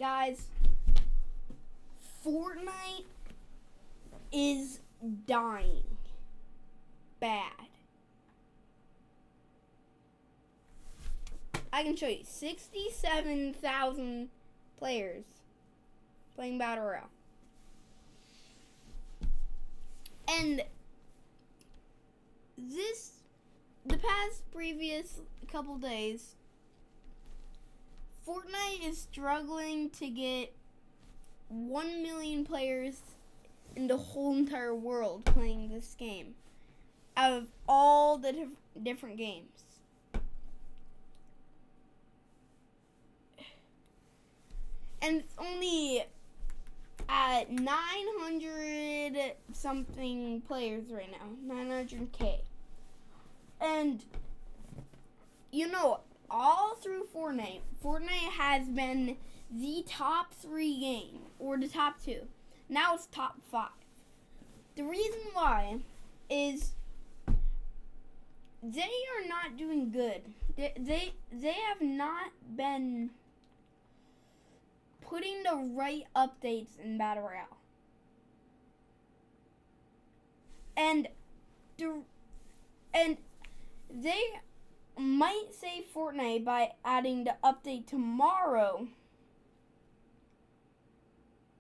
Guys, Fortnite is dying. Bad. I can show you 67,000 players playing Battle Royale. And the previous couple days, Fortnite is struggling to get 1 million players in the whole entire world playing this game out of all the different games. And it's only at 900 something players right now, 900K. And all through Fortnite has been the top 3 game, or the top 2. Now it's top 5. The reason why is they are not doing good. They have not been putting the right updates in Battle Royale. And they might save Fortnite by adding the update tomorrow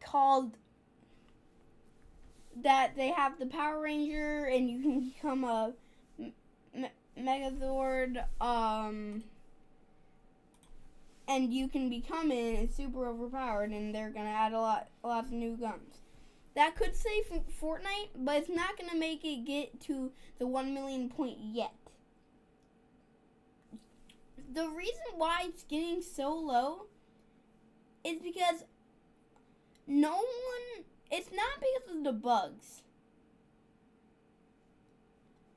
called that they have the Power Ranger and you can become a Megazord, and you can become it and it's super overpowered, and they're gonna add a lot of new guns. That could save Fortnite, but it's not gonna make it get to the 1 million point yet. The reason why it's getting so low is because it's not because of the bugs.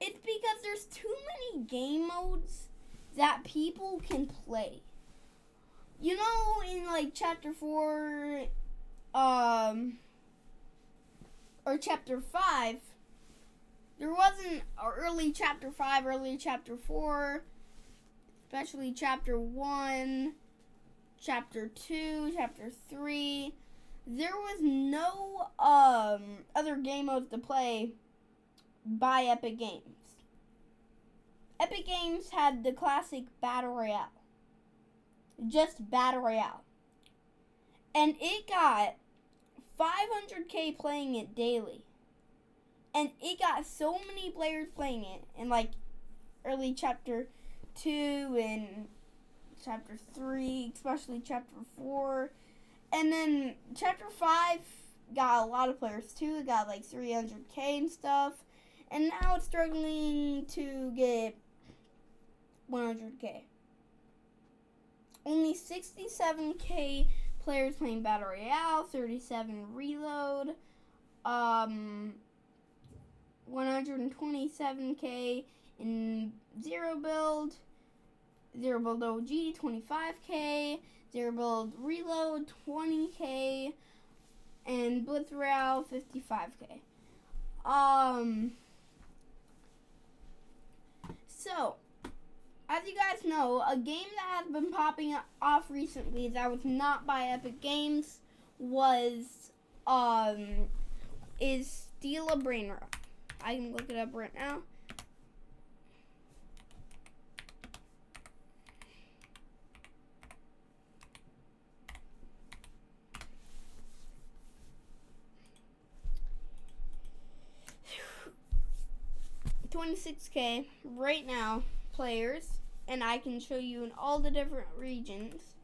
It's because there's too many game modes that people can play. In like Chapter 4, or Chapter 5, there wasn't early Chapter 5, early Chapter 4, especially Chapter 1, Chapter 2, Chapter 3. There was no other game modes to play by Epic Games. Epic Games had the classic Battle Royale. Just Battle Royale. And it got 500K playing it daily. And it got so many players playing it in like early Chapter 2 and Chapter 3, especially Chapter 4. And then Chapter 5 got a lot of players too. It got like 300K and stuff. And now it's struggling to get 100K. Only 67K players playing Battle Royale, 37 Reload, 127K in Zero Build OG, 25K, Zero Build Reload, 20K, and Blitz Royale, 55K. So, as you guys know, a game that has been popping off recently that was not by Epic Games is Steal a Brain Rot. I can look it up right now. $26K right now players, and I can show you in all the different regions.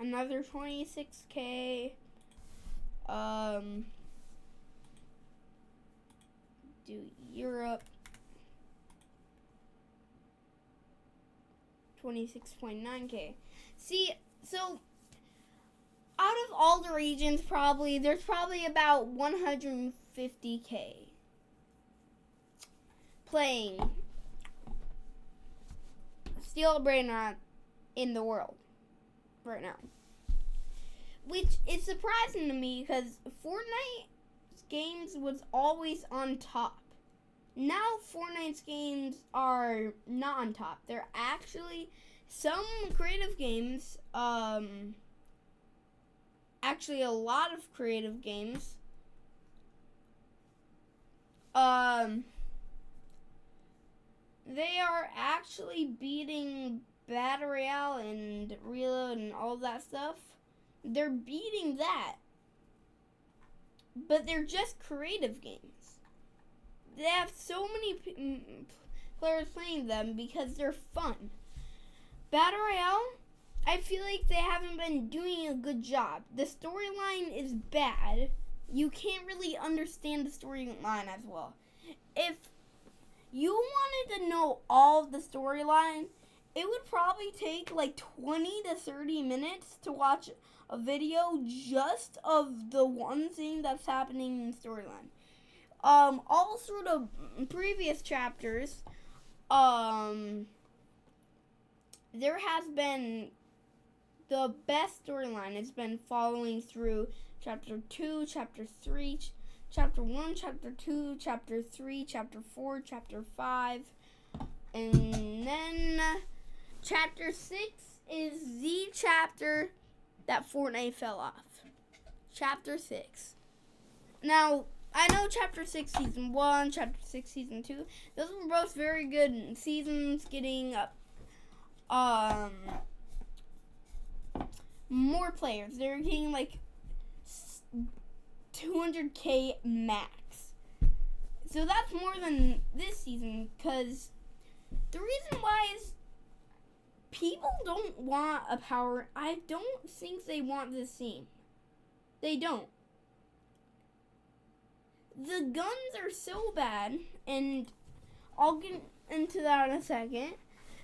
Another 26K. Do Europe. 26.9K. See, so out of all the regions, there's probably about 150K playing steal brain rot in the world right now. Which is surprising to me because Fortnite's games was always on top. Now Fortnite's games are not on top. They're actually some creative games, actually a lot of creative games, they are actually beating Battle Royale and Reload and all that stuff. They're beating that. But they're just creative games. They have so many players playing them because they're fun. Battle Royale, I feel like they haven't been doing a good job. The storyline is bad. You can't really understand the storyline as well. If you wanted to know all of the storyline, it would probably take like 20 to 30 minutes to watch a video just of the one thing that's happening in the storyline. All through the previous chapters, there has been the best storyline. It's been following through chapter 2, chapter 3, chapter 1, chapter 2, chapter 3, chapter 4, chapter 5, and then chapter 6 is the chapter that Fortnite fell off. Chapter 6. Now, I know Chapter 6 Season 1, Chapter 6 Season 2, those were both very good seasons, getting more players. They're getting like 200k max. So that's more than this season, because the reason why is people don't want a power. I don't think they want this scene. They don't. The guns are so bad, and I'll get into that in a second.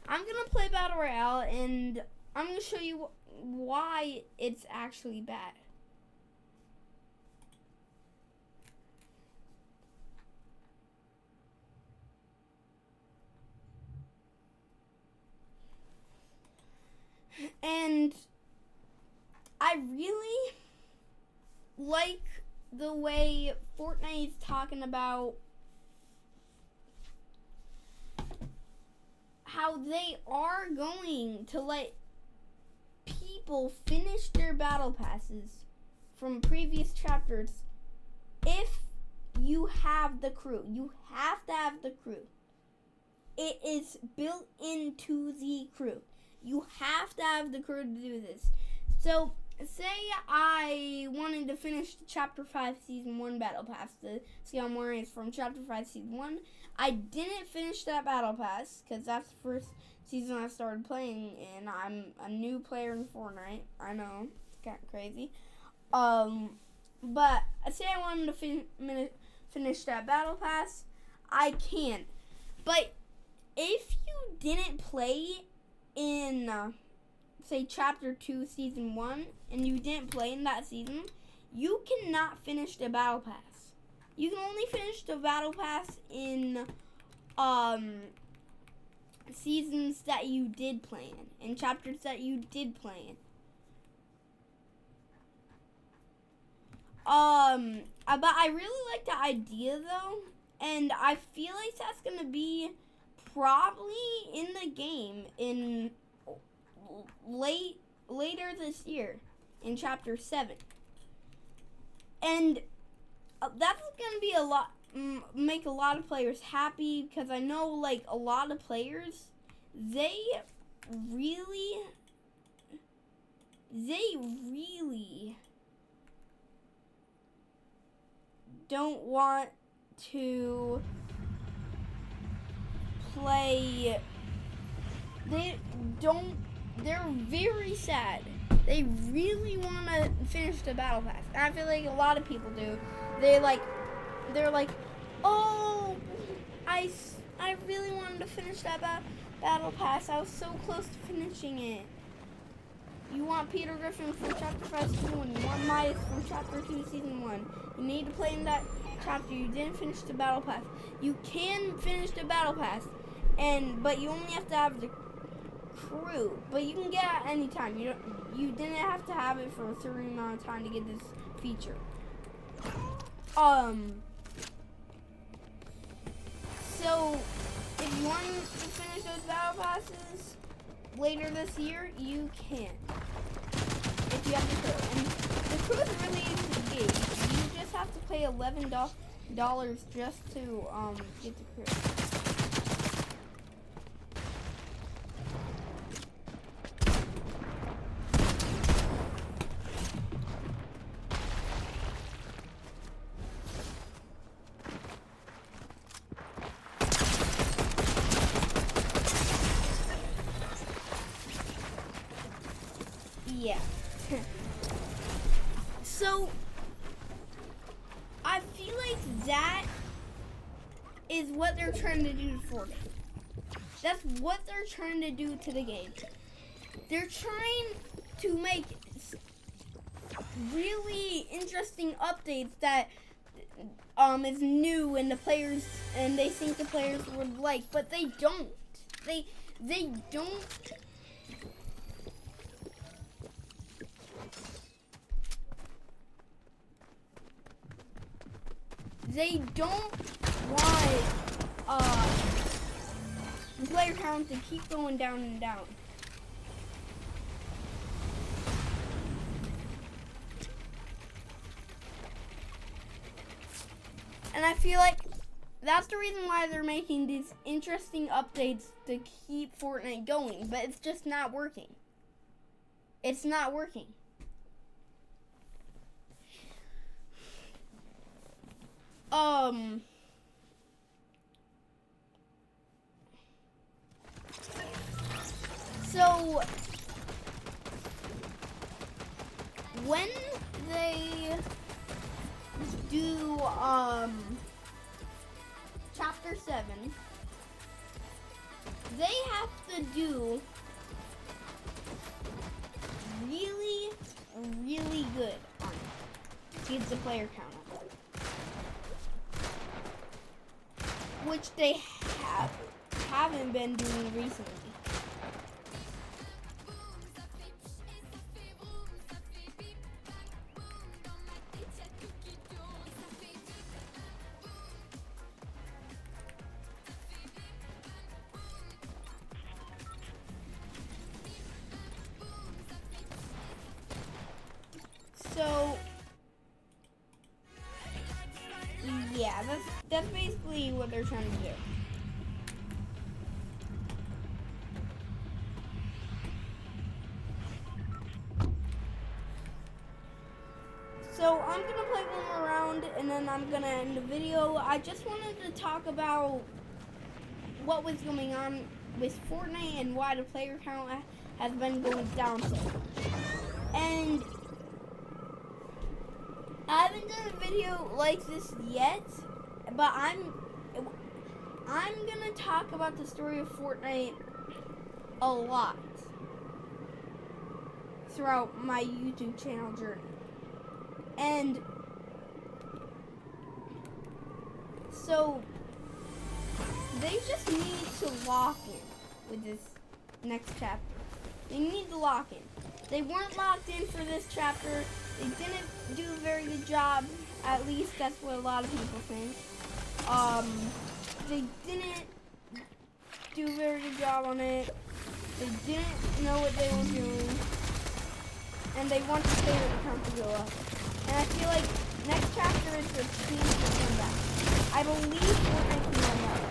I'm going to play Battle Royale, and I'm going to show you why it's actually bad. And I really like the way Fortnite is talking about how they are going to let people finish their battle passes from previous chapters if you have the crew. You have to have the crew. It is built into the crew. You have to have the crew to do this. So, say I wanted to finish the Chapter 5 Season 1 Battle Pass, the Scale Warriors from Chapter 5 Season 1. I didn't finish that Battle Pass, because that's the first season I started playing, and I'm a new player in Fortnite. I know, it's kind of crazy. But, say I wanted to finish that Battle Pass, I can. But, if you didn't play in, say, Chapter 2, Season 1, and you didn't play in that season, you cannot finish the Battle Pass. You can only finish the Battle Pass in, seasons that you did play in chapters that you did play in. But I really like the idea, though, and I feel like that's gonna be probably in the game in later this year in Chapter 7. And that's gonna be a lot, make a lot of players happy, because I know, like, a lot of players, they really don't want to play. They're very sad. They really want to finish the Battle Pass. And I feel like a lot of people do. They're like, oh, I really wanted to finish that Battle Pass. I was so close to finishing it. You want Peter Griffin from Chapter 5 Season 1. You want Midas from Chapter 2 Season 1. You need to play in that chapter. You didn't finish the Battle Pass. You can finish the Battle Pass, but you only have to have the crew, but you can get it at any time. You didn't have to have it for a certain amount of time to get this feature. So if you want to finish those battle passes later this year, you can. If you have the crew. And the crew is really easy to get. You just have to pay $11 just to get the crew. Yeah. So, I feel like that is what they're trying to do to Fortnite. That's what they're trying to do to the game. They're trying to make really interesting updates that is new and they think the players would like, but they don't. They don't. They don't want the player count to keep going down and down. And I feel like that's the reason why they're making these interesting updates to keep Fortnite going, but it's just not working. It's not working. So when they do chapter 7, they have to do really, really good on it to get the player count up, which they haven't been doing recently. So, yeah, that's basically what they're trying to do. So, I'm going to play one more round, and then I'm going to end the video. I just wanted to talk about what was going on with Fortnite and why the player count has been going down so much. And I haven't done a video like this yet, but I'm gonna talk about the story of Fortnite a lot throughout my YouTube channel journey. And so they just need to lock in with this next chapter. They need to lock in. They weren't locked in for this chapter. They didn't do a very good job. At least that's what a lot of people think. They didn't do a very good job on it. They didn't know what they were doing. And they want the player count to go up. And I feel like next chapter is the team to come back. I believe Fortnite can come back.